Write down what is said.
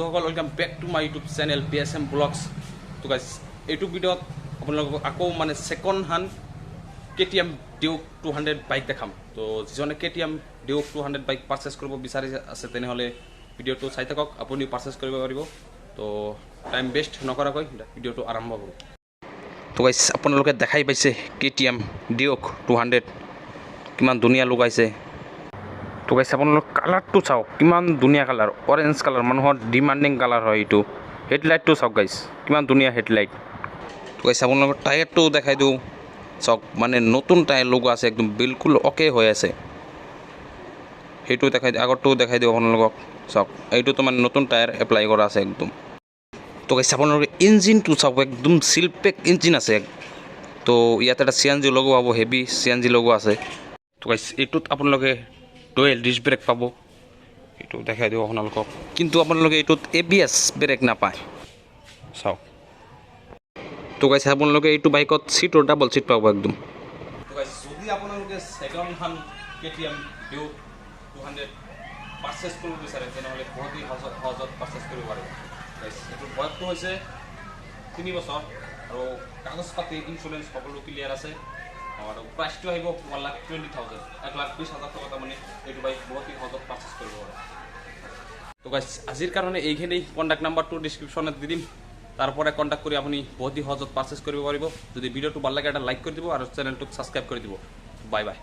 বন্ধুসকল welcome back to my YouTube channel BSM blogs. তো guys এইটো ভিডিওত আপোনালোকক আকৌ মানে second hand KTM Duke 200 bike দেখাম। তো যিজনে KTM ডিউক 200 বাইক পারচেজ কৰিব বিচাৰি আছে তেনেহলে ভিডিওটো চাই থাকক, আপুনি পাৰচেজ কৰিব পাৰিব। তো টাইম বেষ্ট নকৰাকৈ ভিডিওটো আৰম্ভ কৰোঁ। তো গাইস আপোনালোকে দেখাই পাইছে KTM ডিউক 200 কিমান ধুনীয়া লুকাইছে। তো গাইস আপোনালোক কালাৰটো চাওক, কিমান ধুনীয়া কালাৰ, অৰেঞ্জ কালাৰ, মানুহৰ ডিমান্ডিং কালাৰ হয় এইটো। হেডলাইটটো চাওক গাইস, কিমান ধুনীয়া হেডলাইট। তো গাইস আপোনালোকৰ টায়াৰটো দেখাই দিওঁ চাওক, মানে নতুন টায়াৰ লগোৱা আছে, একদম বিলকুল অকে হৈ আছে। সেইটো দেখাই আগৰটো দেখাই দিওঁ আপোনালোকক চাওক, এইটোতো মানে নতুন টায়াৰ এপ্লাই কৰা আছে একদম। তো গাইস আপোনালোকে ইঞ্জিনটো চাওক, একদম সিলপেক ইঞ্জিন আছে। তো ইয়াতে এটা CNG লগোৱা হ'ব, হেভি CNG লগোৱা আছে। তো গাইস এইটোত আপোনালোকে ডুৱেল ডিস্ক ব্ৰেক পাব, এইটো দেখাই দিওঁ আপোনালোকক। কিন্তু আপোনালোকে এইটোত ABS ব্ৰেক নাপায় চাওক। তো গাইস আপোনালোকে এইটো বাইকত সিটৰ ডাবল সিট পাব একদম। তো গাইস যদি আপোনালোকে second hand KTM Duke 200 purchase কৰিব বিচাৰে তেনেহলে বহুত সহজত পাৰচেজ কৰিব পাৰিব। গাইস এইটো বয়সটো হৈছে 3 বছৰ আৰু কাগজ পাতি ইন্স্যুৰেন্স সকলো ক্লিয়াৰ আছে। আৰু প্ৰাইসটো আহিব 1,20,000 1,20,000 টকা। মানে এইটো বাইক বহুত সহজত পারচেজ কৰিব পাৰে। তো গাইস আজিৰ কাৰণে এইখিনি কন্টাক্ট নাম্বাৰটো ডেসক্ৰিপশনত দি দিম, তাৰপৰে কন্টাক্ট কৰে আপনি বহুত সহজত পাৰচেজ কৰিব পাৰিব। যদি ভিডিওটো ভাল লাগে এটা লাইক কৰি দিব আৰু চেনেলটোক সাবস্ক্ৰাইব কৰি দিব। Bye bye.